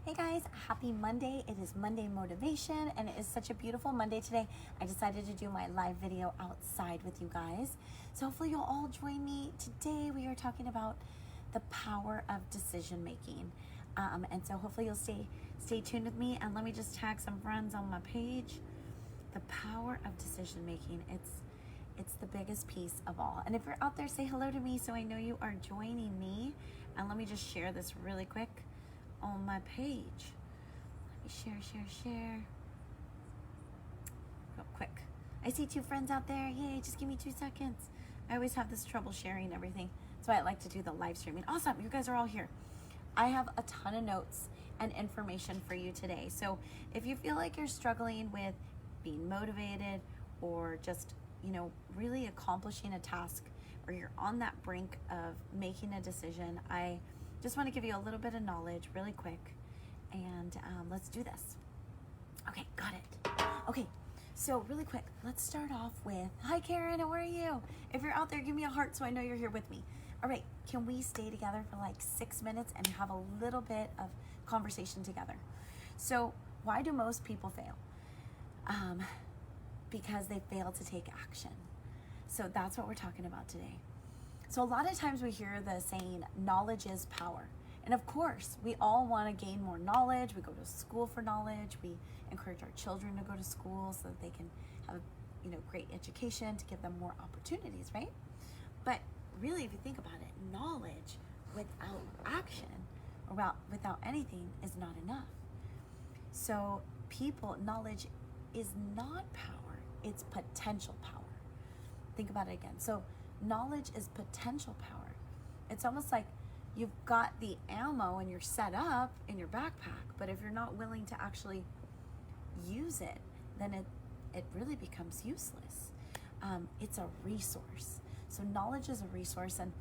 Hey guys, happy Monday. It is Monday Motivation and it is such a beautiful Monday today. I decided to do my live video outside with you guys. So hopefully you'll all join me. Today we are talking about the power of decision making. And so hopefully you'll stay tuned with me, and let me just tag some friends on my page. The power of decision making. It's the biggest piece of all. And if you're out there, say hello to me so I know you are joining me. And let me just share this really quick on my page. Let me share real quick. I see 2 friends out there. Yay, just give me 2 seconds. I always have this trouble sharing everything. That's why I like to do the live streaming. Awesome, you guys are all here. I have a ton of notes and information for you today. So if you feel like you're struggling with being motivated or just, really accomplishing a task, or you're on that brink of making a decision, I just want to give you a little bit of knowledge really quick, and let's do this. Okay, got it. Okay, so really quick, let's start off with, hi Karen, how are you? If you're out there, give me a heart so I know you're here with me. All right, can we stay together for like 6 minutes and have a little bit of conversation together? So why do most people fail? Because they fail to take action. So that's what we're talking about today. So a lot of times we hear the saying, knowledge is power. And of course, we all want to gain more knowledge. We go to school for knowledge. We encourage our children to go to school so that they can have great education, to give them more opportunities, right? But really, if you think about it, knowledge without action or without anything is not enough. So knowledge is not power, it's potential power. Think about it again. So knowledge is potential power. It's almost like you've got the ammo and you're set up in your backpack, but if you're not willing to actually use it, then it really becomes useless. It's a resource. So knowledge is a resource, and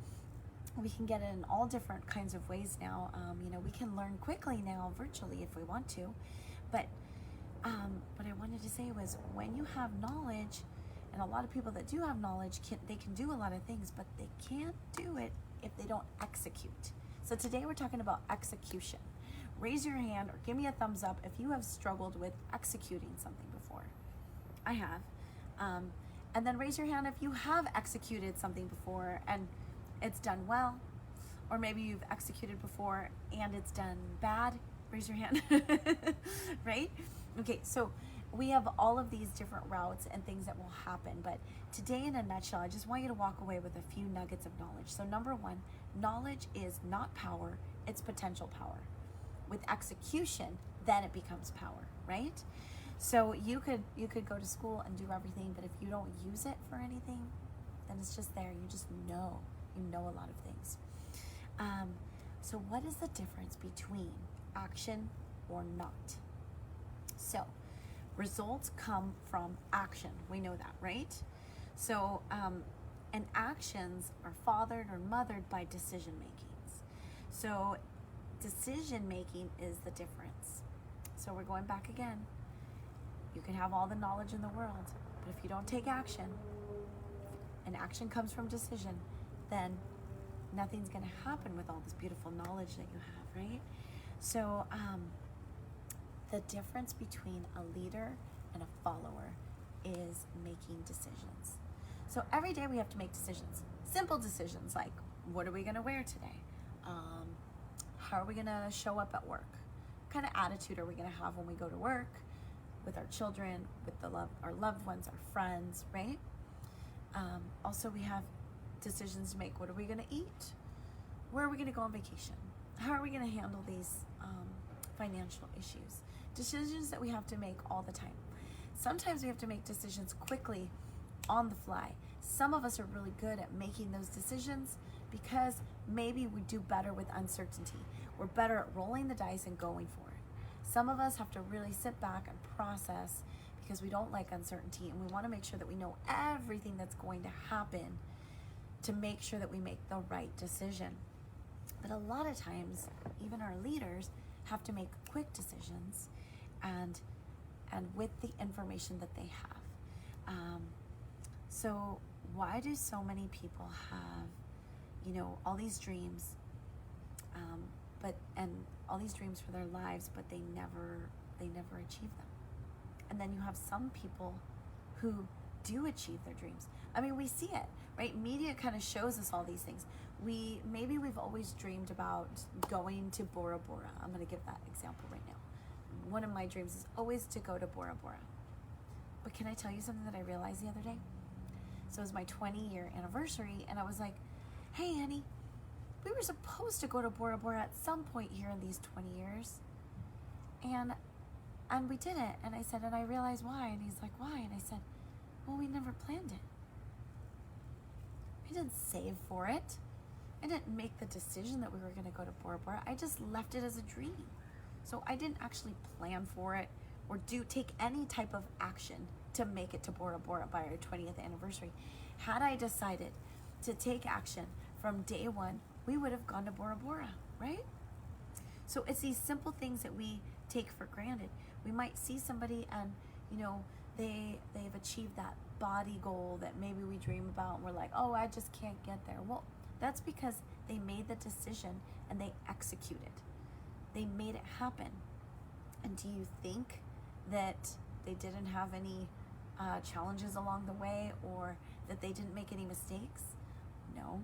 we can get it in all different kinds of ways now. We can learn quickly now virtually if we want to, but what I wanted to say was, when you have knowledge, and a lot of people that do have knowledge, they can do a lot of things, but they can't do it if they don't execute. So today we're talking about execution. Raise your hand or give me a thumbs up if you have struggled with executing something before. I have. And then raise your hand if you have executed something before and it's done well, or maybe you've executed before and it's done bad. Raise your hand. Right? Okay, so we have all of these different routes and things that will happen, but today, in a nutshell, I just want you to walk away with a few nuggets of knowledge. So number 1, knowledge is not power, it's potential power. With execution, then it becomes power, right? So you could go to school and do everything, but if you don't use it for anything, then it's just there. You just know a lot of things. So what is the difference between action or not? So results come from action. We know that, right? So, and actions are fathered or mothered by decision makings. So decision making is the difference. So we're going back again. You can have all the knowledge in the world, but if you don't take action, and action comes from decision, then nothing's going to happen with all this beautiful knowledge that you have, right? So, the difference between a leader and a follower is making decisions. So every day we have to make decisions. Simple decisions like, what are we going to wear today? How are we going to show up at work? What kind of attitude are we going to have when we go to work, with our children, with our loved ones, our friends, right? Also, we have decisions to make. What are we going to eat? Where are we going to go on vacation? How are we going to handle these financial issues? Decisions that we have to make all the time. Sometimes we have to make decisions quickly, on the fly. Some of us are really good at making those decisions because maybe we do better with uncertainty. We're better at rolling the dice and going for it. Some of us have to really sit back and process because we don't like uncertainty, and we want to make sure that we know everything that's going to happen to make sure that we make the right decision. But a lot of times, even our leaders have to make quick decisions and with the information that they have. So why do so many people have, all these dreams, but all these dreams for their lives, but they never achieve them. And then you have some people who do achieve their dreams. I mean, we see it, right? Media kind of shows us all these things. Maybe we've always dreamed about going to Bora Bora. I'm going to give that example right now. One of my dreams is always to go to Bora Bora. But can I tell you something that I realized the other day? So it was my 20-year anniversary, and I was like, hey, honey, we were supposed to go to Bora Bora at some point here in these 20 years. And we didn't. And I said, and I realized why. And he's like, why? And I said, well, we never planned it. I didn't save for it. I didn't make the decision that we were going to go to Bora Bora. I just left it as a dream. So I didn't actually plan for it or take any type of action to make it to Bora Bora by our 20th anniversary. Had I decided to take action from day one, we would have gone to Bora Bora, right? So it's these simple things that we take for granted. We might see somebody and, they've achieved that body goal that maybe we dream about, and we're like, oh, I just can't get there. Well, that's because they made the decision and they executed. They made it happen. And do you think that they didn't have any challenges along the way, or that they didn't make any mistakes? No.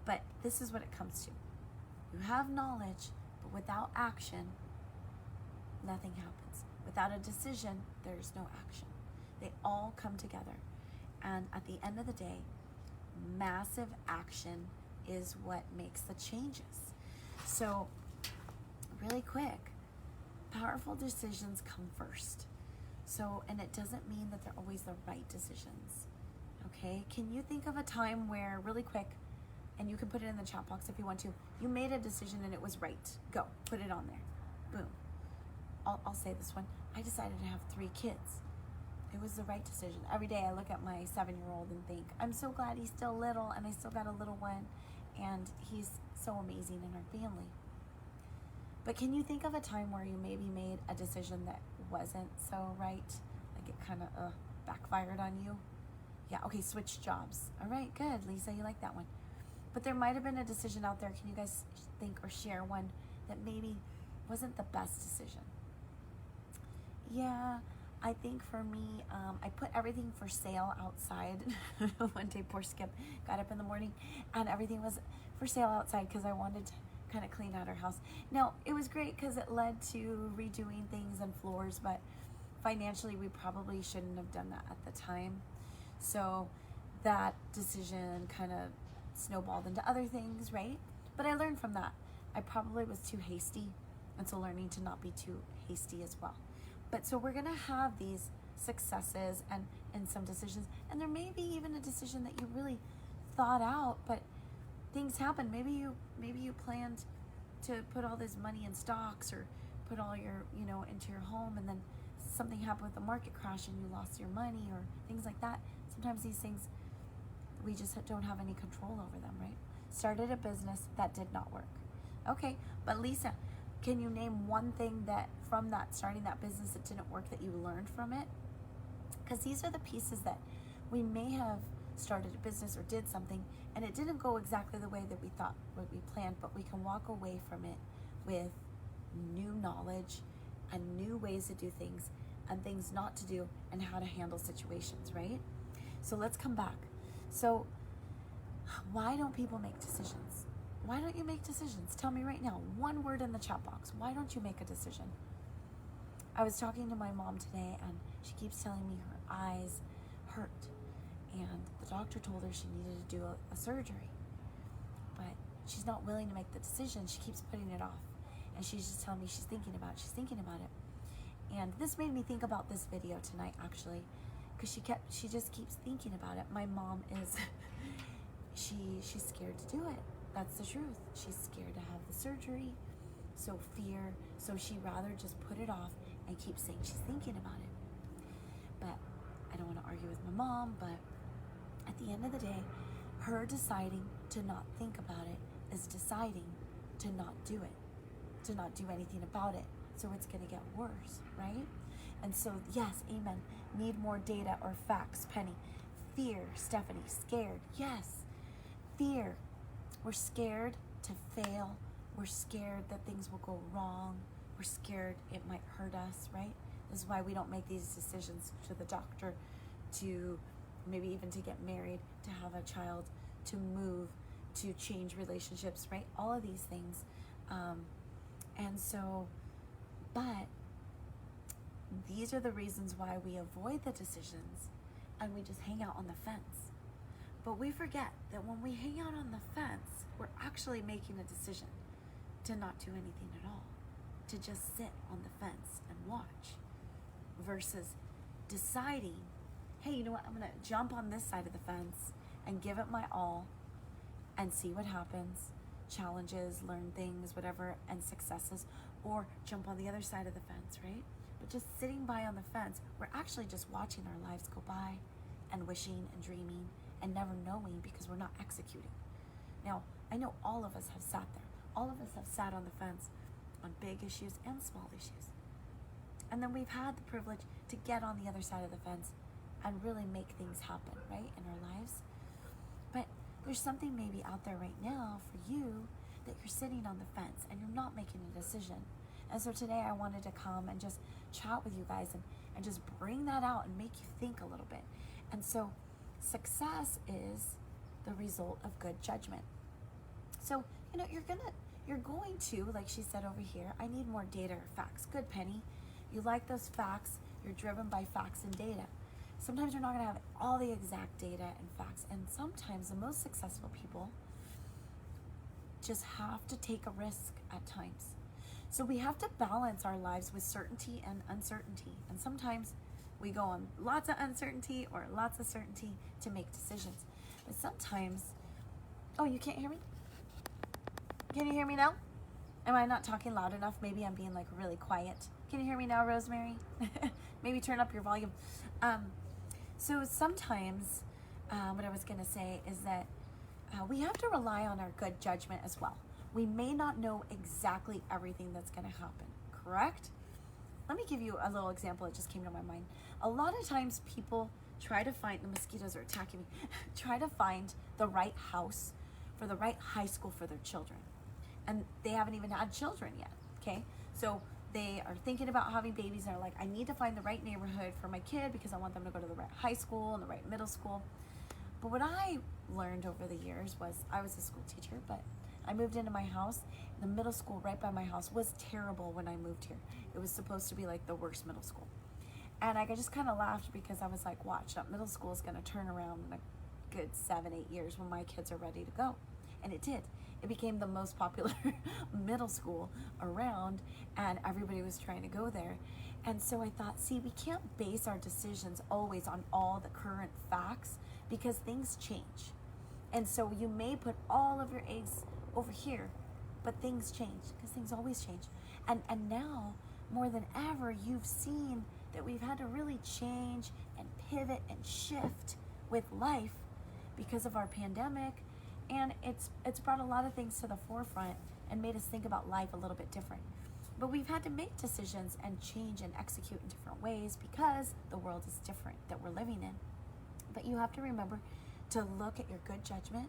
But this is what it comes to. You have knowledge, but without action, nothing happens. Without a decision, there's no action. They all come together. And at the end of the day, massive action is what makes the changes. So, really quick, powerful decisions come first. So, and it doesn't mean that they're always the right decisions. Okay? Can you think of a time where, really quick, and you can put it in the chat box if you want to, you made a decision and it was right? Go, put it on there. Boom. I'll say this one. I decided to have 3 kids. It was the right decision. Every day I look at my 7-year-old and think, I'm so glad he's still little and I still got a little one, and he's so amazing in our family. But can you think of a time where you maybe made a decision that wasn't so right? Like it kind of backfired on you? Yeah, okay, switch jobs. All right, good. Lisa, you like that one. But there might have been a decision out there. Can you guys think or share one that maybe wasn't the best decision? Yeah, I think for me, I put everything for sale outside. One day, poor Skip got up in the morning and everything was for sale outside because I wanted to kind of clean out our house. Now, it was great because it led to redoing things and floors, but financially, we probably shouldn't have done that at the time. So that decision kind of snowballed into other things, right? But I learned from that. I probably was too hasty, and so learning to not be too hasty as well. But so we're gonna have these successes and some decisions, and there may be even a decision that you really thought out, but things happen. Maybe you planned to put all this money in stocks or put all your, into your home, and then something happened with the market crash and you lost your money or things like that. Sometimes these things, we just don't have any control over them, right? Started a business that did not work. Okay, but Lisa, can you name one thing that from that starting that business that didn't work that you learned from it? Because these are the pieces that we may have started a business or did something and it didn't go exactly the way that we thought, what we planned, but we can walk away from it with new knowledge and new ways to do things and things not to do and how to handle situations, right? So let's come back. So why don't people make decisions? Why don't you make decisions? Tell me right now, one word in the chat box. Why don't you make a decision? I was talking to my mom today and she keeps telling me her eyes hurt and the doctor told her she needed to do a surgery, but she's not willing to make the decision. She keeps putting it off and she's just telling me she's thinking about it. And this made me think about this video tonight actually, because she just keeps thinking about it. My mom is, she's scared to do it. That's the truth. She's scared to have the surgery, so fear, so she'd rather just put it off and keep saying she's thinking about it. But I don't want to argue with my mom, but at the end of the day, her deciding to not think about it is deciding to not do it, to not do anything about it. So it's going to get worse, right? And so, yes, amen. Need more data or facts, Penny. Fear, Stephanie, scared. Yes, fear. We're scared to fail. We're scared that things will go wrong. We're scared it might hurt us, right? This is why we don't make these decisions to the doctor, to maybe even to get married, to have a child, to move, to change relationships, right? All of these things. But these are the reasons why we avoid the decisions and we just hang out on the fence. But we forget that when we hang out on the fence, we're actually making a decision to not do anything at all, to just sit on the fence and watch, versus deciding, hey, you know what, I'm gonna jump on this side of the fence and give it my all and see what happens, challenges, learn things, whatever, and successes, or jump on the other side of the fence, right? But just sitting by on the fence, we're actually just watching our lives go by and wishing and dreaming and never knowing because we're not executing. Now, I know all of us have sat there. All of us have sat on the fence on big issues and small issues. And then we've had the privilege to get on the other side of the fence and really make things happen, right, in our lives. But there's something maybe out there right now for you that you're sitting on the fence and you're not making a decision. And so today I wanted to come and just chat with you guys and just bring that out and make you think a little bit. And so success is the result of good judgment. So, you know, you're going to, like she said over here, I need more data or facts. Good, Penny. You like those facts. You're driven by facts and data. Sometimes you're not going to have all the exact data and facts. And sometimes the most successful people just have to take a risk at times. So we have to balance our lives with certainty and uncertainty. And sometimes we go on lots of uncertainty or lots of certainty to make decisions. But sometimes, oh, you can't hear me? Can you hear me now? Am I not talking loud enough? Maybe I'm being like really quiet. Can you hear me now, Rosemary? Maybe turn up your volume. So sometimes what I was going to say is that we have to rely on our good judgment as well. We may not know exactly everything that's going to happen, correct? Let me give you a little example. It just came to my mind. A lot of times people try to find, the mosquitoes are attacking me, try to find the right house for the right high school for their children. And they haven't even had children yet, okay? So they are thinking about having babies and are like, I need to find the right neighborhood for my kid because I want them to go to the right high school and the right middle school. But what I learned over the years was, I was a school teacher, but I moved into my house. The middle school right by my house was terrible when I moved here. It was supposed to be like the worst middle school. And I just kind of laughed because I was like, watch, that middle school is going to turn around in a good 7-8 years when my kids are ready to go. And it did. It became the most popular middle school around, and everybody was trying to go there. And so I thought, see, we can't base our decisions always on all the current facts because things change. And so you may put all of your eggs over here, but things change because things always change. And now, more than ever, you've seen that we've had to really change and pivot and shift with life because of our pandemic. And it's brought a lot of things to the forefront and made us think about life a little bit different. But we've had to make decisions and change and execute in different ways because the world is different that we're living in. But you have to remember to look at your good judgment,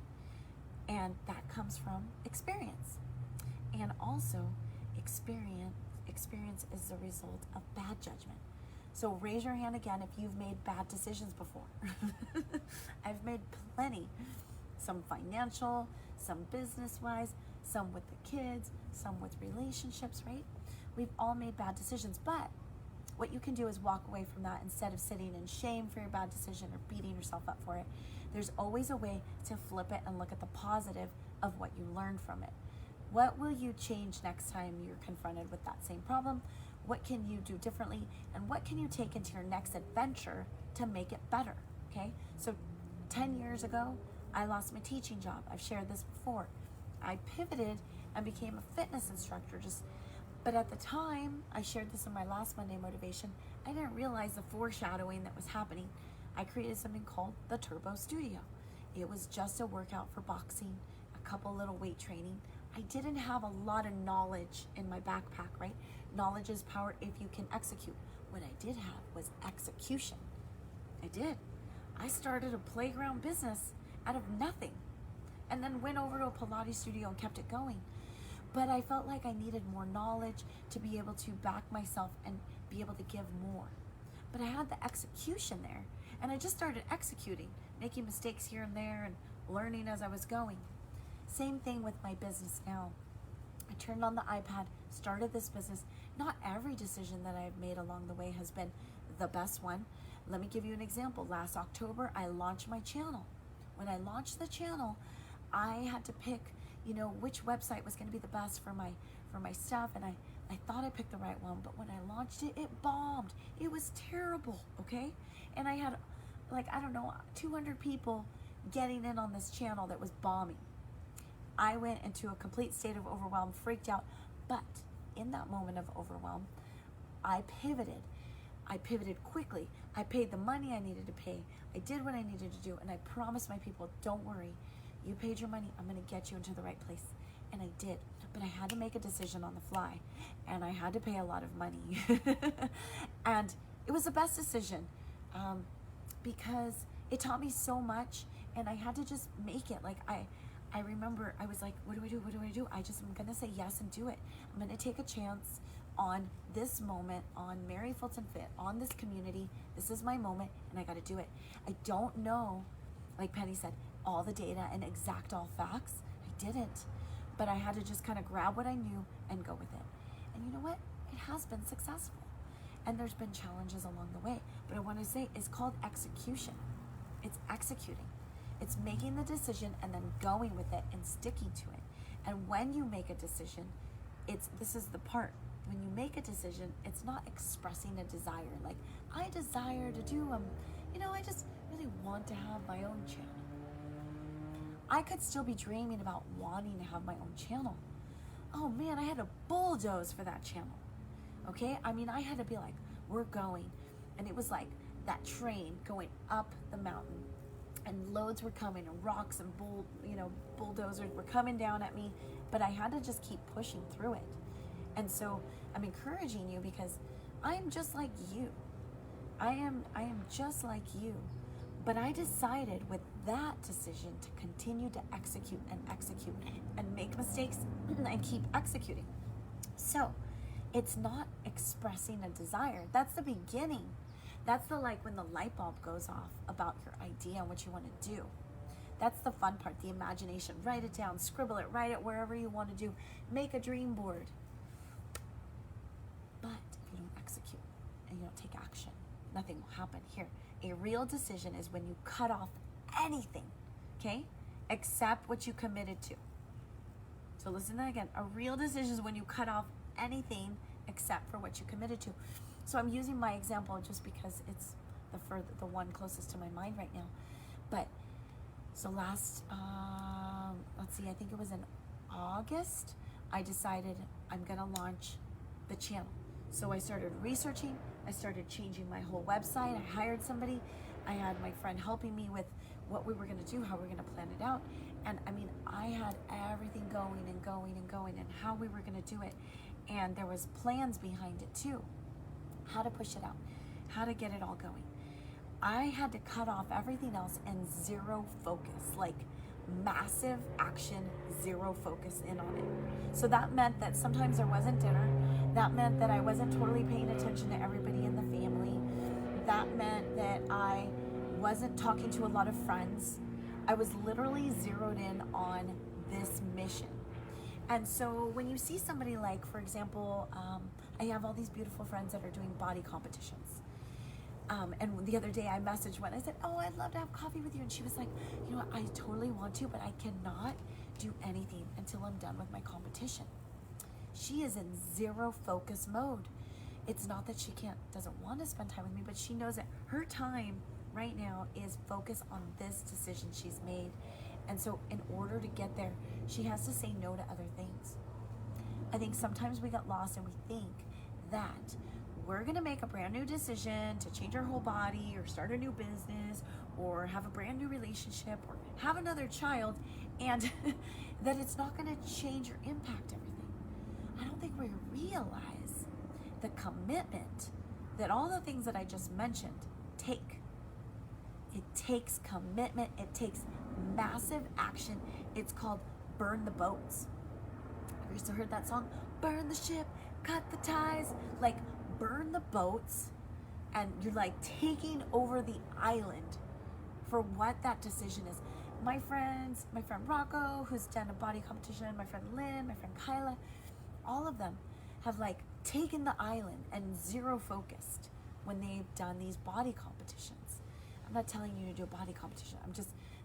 and that comes from experience. And also, experience is the result of bad judgment. So raise your hand again if you've made bad decisions before. I've made plenty. Some financial, some business-wise, some with the kids, some with relationships, right? We've all made bad decisions, but what you can do is walk away from that instead of sitting in shame for your bad decision or beating yourself up for it. There's always a way to flip it and look at the positive of what you learned from it. What will you change next time you're confronted with that same problem? What can you do differently? And what can you take into your next adventure to make it better, okay? So 10 years ago, I lost my teaching job. I've shared this before. I pivoted and became a fitness instructor. But at the time, I shared this in my last Monday motivation, I didn't realize the foreshadowing that was happening. I created something called the Turbo Studio. It was just a workout for boxing, a couple little weight training. I didn't have a lot of knowledge in my backpack, right? Knowledge is power if you can execute. What I did have was execution. I did. I started a playground business out of nothing, and then went over to a Pilates studio and kept it going. but I felt like I needed more knowledge to be able to back myself and be able to give more. But I had the execution there, and I just started executing, making mistakes here and there and learning as I was going. Same thing with my business now. I turned on the iPad, started this business. Not every decision that I've made along the way has been the best one. Let me give you an example. Last October, I launched my channel. When I launched the channel, I had to pick, which website was going to be the best for my stuff, and I thought I picked the right one, but when I launched it, it bombed. It was terrible, okay? And I had 200 people getting in on this channel that was bombing. I went into a complete state of overwhelm, freaked out, but in that moment of overwhelm, I pivoted. I pivoted quickly. I paid the money I needed to pay. I did what I needed to do, and I promised my people, don't worry, you paid your money, I'm gonna get you into the right place. And I did, but I had to make a decision on the fly, and I had to pay a lot of money. And it was the best decision because it taught me so much, and I had to just make it. I remember I was like, what do I do? What do I do? I'm gonna say yes and do it. I'm gonna take a chance on this moment, on Mary Fulton Fit, on this community. This is my moment, and I gotta do it. I don't know, like Penny said, all the data and exact all facts. I didn't, but I had to just kind of grab what I knew and go with it. And you know what? It has been successful. And there's been challenges along the way, but I want to say it's called execution. It's executing. It's making the decision and then going with it and sticking to it. And when you make a decision, this is the part. When you make a decision, it's not expressing a desire. Like, I desire to do, I just really want to have my own channel. I could still be dreaming about wanting to have my own channel. Oh man, I had to bulldoze for that channel. Okay? I had to be like, we're going. And it was like that train going up the mountain. And loads were coming, and rocks and bulldozers were coming down at me, but I had to just keep pushing through it. And so I'm encouraging you because I'm just like you. I am just like you. But I decided with that decision to continue to execute and make mistakes and keep executing. So it's not expressing a desire. That's the beginning. That's when the light bulb goes off about your idea and what you want to do. That's the fun part, the imagination. Write it down, scribble it, write it wherever you want to do. Make a dream board. But if you don't execute and you don't take action, nothing will happen. Here, a real decision is when you cut off anything, okay, except what you committed to. So listen to that again. A real decision is when you cut off anything except for what you committed to. So I'm using my example just because it's the one closest to my mind right now. But so last, I think it was in August, I decided I'm gonna launch the channel. So I started researching, I started changing my whole website, I hired somebody, I had my friend helping me with what we were gonna do, how we were gonna plan it out. And I had everything going and how we were gonna do it. And there was plans behind it too. How to push it out, how to get it all going. I had to cut off everything else and zero focus, like massive action, zero focus in on it. So that meant that sometimes there wasn't dinner. That meant that I wasn't totally paying attention to everybody in the family. That meant that I wasn't talking to a lot of friends. I was literally zeroed in on this mission. And so when you see somebody like, for example, I have all these beautiful friends that are doing body competitions. And the other day I messaged one, I said, oh, I'd love to have coffee with you. And she was like, you know what, I totally want to, but I cannot do anything until I'm done with my competition. She is in zero focus mode. It's not that she doesn't want to spend time with me, but she knows that her time right now is focused on this decision she's made. And so in order to get there, she has to say no to other things. I think sometimes we get lost and we think that we're gonna make a brand new decision to change our whole body or start a new business or have a brand new relationship or have another child, and that it's not gonna change or impact everything. I don't think we realize the commitment that all the things that I just mentioned take. It takes commitment, it takes massive action. It's called burn the boats. you still heard that song? Burn the ship, cut the ties. Like, burn the boats, and you're like taking over the island for what that decision is. My friend Rocco, who's done a body competition, my friend Lynn, my friend Kyla, all of them have like taken the island and zero focused when they've done these body competitions. I'm not telling you to do a body competition.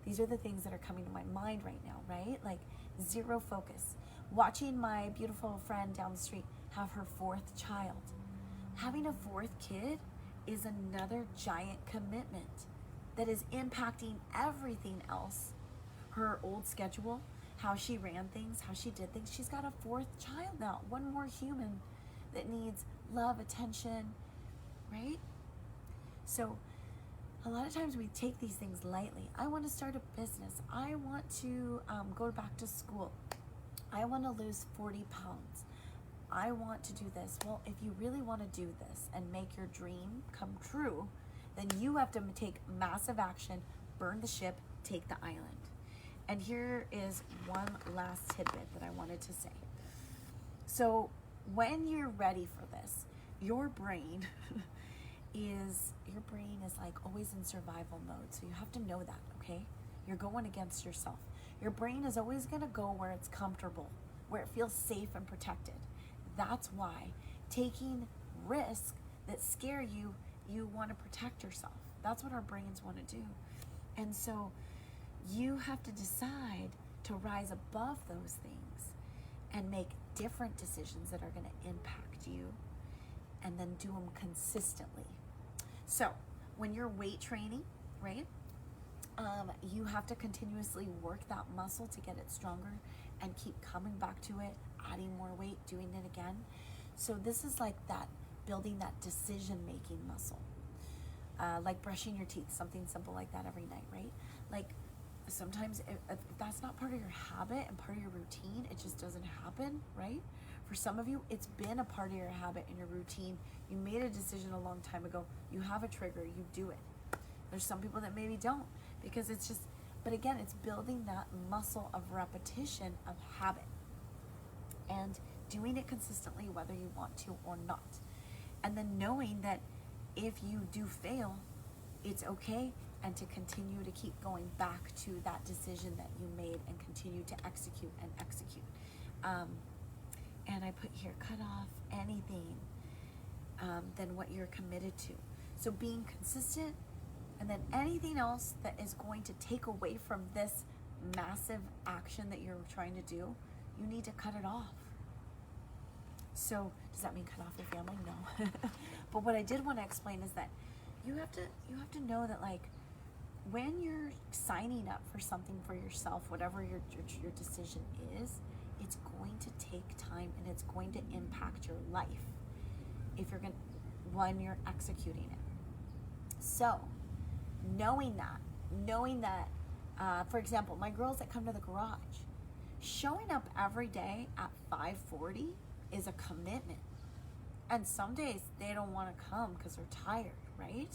These are the things that are coming to my mind right now, right? Like zero focus. Watching my beautiful friend down the street have her 4th child. Having a 4th kid is another giant commitment that is impacting everything else. Her old schedule, how she ran things, how she did things. She's got a 4th child now, one more human that needs love, attention, right? So a lot of times we take these things lightly. I want to start a business. I want to go back to school. I want to lose 40 pounds. I want to do this. Well, if you really want to do this and make your dream come true, then you have to take massive action, burn the ship, take the island. And here is one last tidbit that I wanted to say. So when you're ready for this, your brain is like always in survival mode. So you have to know that, okay? You're going against yourself. Your brain is always going to go where it's comfortable, where it feels safe and protected. That's why taking risks that scare you, you want to protect yourself. That's what our brains want to do. And so you have to decide to rise above those things and make different decisions that are going to impact you, and then do them consistently. So when you're weight training, right, you have to continuously work that muscle to get it stronger and keep coming back to it, adding more weight, doing it again. So this is like that, building that decision-making muscle. Like brushing your teeth, something simple like that every night, right? Like sometimes if that's not part of your habit and part of your routine, it just doesn't happen, right? For some of you, it's been a part of your habit and your routine. You made a decision a long time ago. You have a trigger, you do it. There's some people that maybe don't, because it's just, but again, it's building that muscle of repetition of habit and doing it consistently, whether you want to or not. And then knowing that if you do fail, it's okay, and to continue to keep going back to that decision that you made and continue to execute and execute. And I put here, cut off anything than what you're committed to. So being consistent, and then anything else that is going to take away from this massive action that you're trying to do, you need to cut it off. So does that mean cut off your family? No. But what I did want to explain is that you have to know that, like, when you're signing up for something for yourself, whatever your decision is, it's going to take time and it's going to impact your life when you're executing it. So knowing that, for example, my girls that come to the garage, showing up every day at 5:40 is a commitment. And some days they don't want to come because they're tired, right?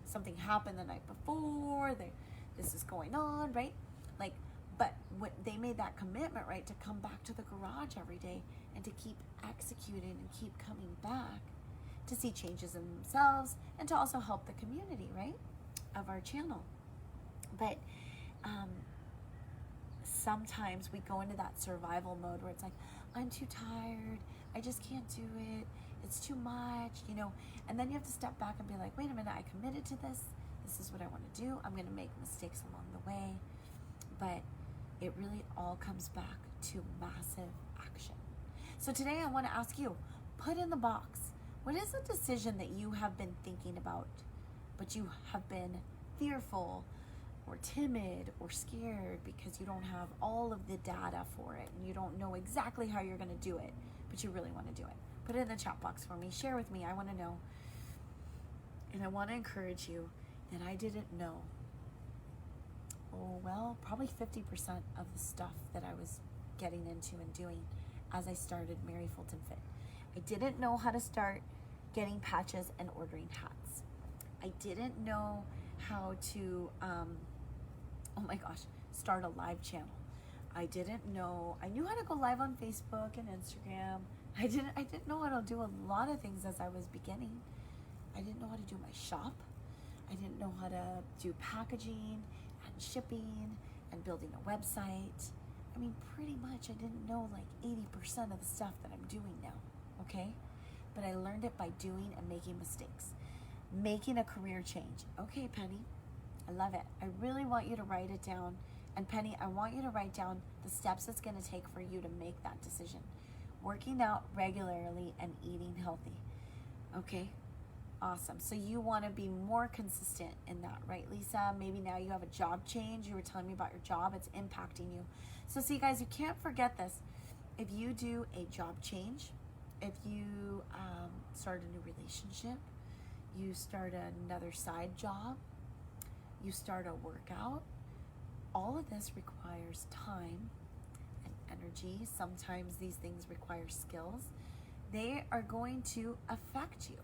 Something happened the night before, this is going on, right? Like, but what they made that commitment, right, to come back to the garage every day and to keep executing and keep coming back to see changes in themselves and to also help the community, right, of our channel. But sometimes we go into that survival mode where it's like, I'm too tired, I just can't do it, it's too much, and then you have to step back and be like, wait a minute, I committed to this is what I want to do, I'm going to make mistakes along the way, but it really all comes back to massive action. So today I want to ask you, put in the box, what is a decision that you have been thinking about, but you have been fearful or timid or scared because you don't have all of the data for it and you don't know exactly how you're going to do it, but you really want to do it? Put it in the chat box for me. Share with me. I want to know. And I want to encourage you that I didn't know, probably 50% of the stuff that I was getting into and doing as I started Mary Fulton Fit. I didn't know how to start getting patches and ordering hats. I didn't know how to, start a live channel. I didn't know. I knew how to go live on Facebook and Instagram. I didn't know how to do a lot of things as I was beginning. I didn't know how to do my shop. I didn't know how to do packaging and shipping and building a website. I mean, pretty much I didn't know like 80% of the stuff that I'm doing now, okay? But I learned it by doing and making mistakes. Making a career change. Okay, Penny, I love it. I really want you to write it down. And Penny, I want you to write down the steps it's going to take for you to make that decision. Working out regularly and eating healthy. Okay? Awesome. So you want to be more consistent in that, right, Lisa? Maybe now you have a job change. You were telling me about your job. It's impacting you. So see, guys, you can't forget this. If you do a job change, if you start a new relationship, you start another side job, you start a workout, all of this requires time and energy. Sometimes these things require skills. They are going to affect you.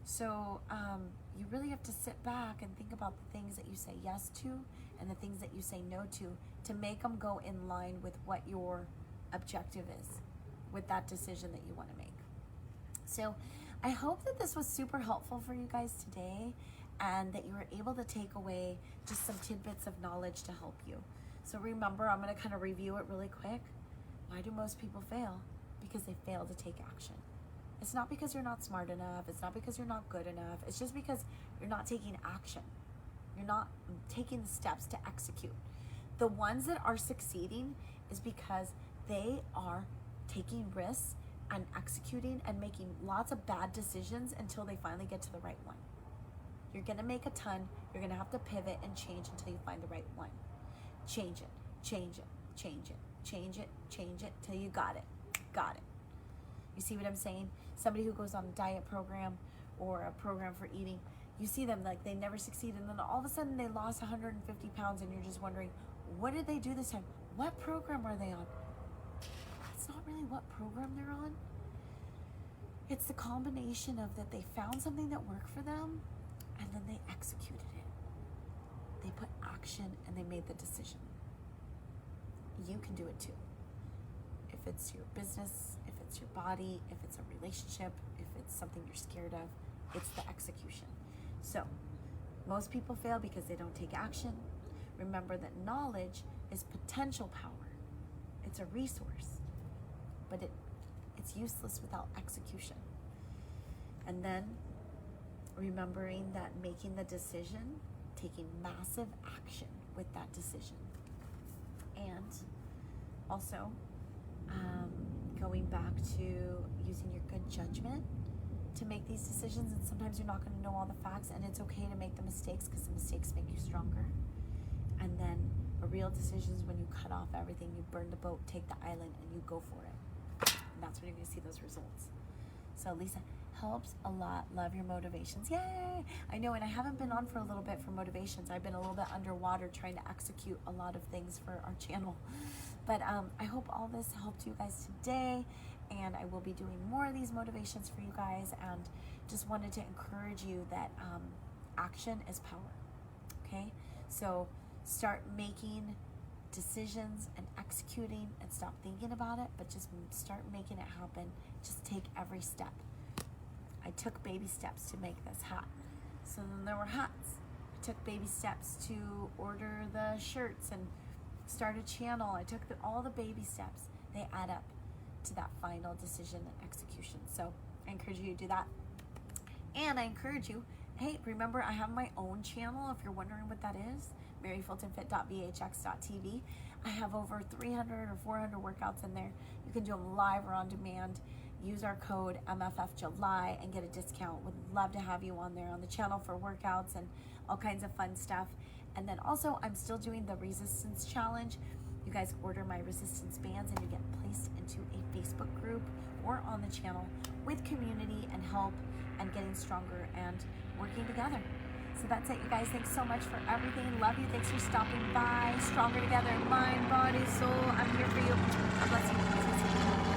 So you really have to sit back and think about the things that you say yes to and the things that you say no to make them go in line with what your objective is, with that decision that you want to make. So I hope that this was super helpful for you guys today, and that you were able to take away just some tidbits of knowledge to help you. So remember, I'm going to kind of review it really quick. Why do most people fail? Because they fail to take action. It's not because you're not smart enough. It's not because you're not good enough. It's just because you're not taking action. You're not taking the steps to execute. The ones that are succeeding is because they are taking risks and executing and making lots of bad decisions until they finally get to the right one. You're going to make a ton. You're going to have to pivot and change until you find the right one. Change it, change it, change it, change it, change it till you got it. Got it. You see what I'm saying? Somebody who goes on a diet program or a program for eating, you see them like they never succeed, and then all of a sudden they lost 150 pounds and you're just wondering, what did they do this time? What program are they on? It's not really what program they're on. It's the combination of that they found something that worked for them and then they executed it. They put action and they made the decision. You can do it too. If it's your business, if it's your body, if it's a relationship, if it's something you're scared of, it's the execution. So most people fail because they don't take action. Remember that knowledge is potential power. It's a resource, but it's useless without execution. And then remembering that making the decision, taking massive action with that decision. And also going back to using your good judgment to make these decisions. And sometimes you're not going to know all the facts, and it's okay to make the mistakes because the mistakes make you stronger. And then a real decision is when you cut off everything, you burn the boat, take the island, and you go for it. And that's when you're going to see those results. So Lisa, helps a lot. Love your motivations. Yay! I know, and I haven't been on for a little bit for motivations. I've been a little bit underwater trying to execute a lot of things for our channel. But I hope all this helped you guys today, and I will be doing more of these motivations for you guys, and just wanted to encourage you that action is power, okay? So start making decisions and executing, and stop thinking about it, but just start making it happen. Just take every step. I took baby steps to make this hat. So then there were hats. I took baby steps to order the shirts and start a channel. I took all the baby steps. They add up to that final decision and execution. So I encourage you to do that. And I encourage you, hey, remember I have my own channel if you're wondering what that is, maryfultonfit.vhx.tv. I have over 300 or 400 workouts in there. You can do them live or on demand. Use our code MFFJuly and get a discount. Would love to have you on there on the channel for workouts and all kinds of fun stuff. And then also I'm still doing the resistance challenge. You guys order my resistance bands and you get placed into a Facebook group or on the channel with community and help and getting stronger and working together. So that's it, you guys. Thanks so much for everything. Love you. Thanks for stopping by. Stronger together, mind, body, soul. I'm here for you. God bless you.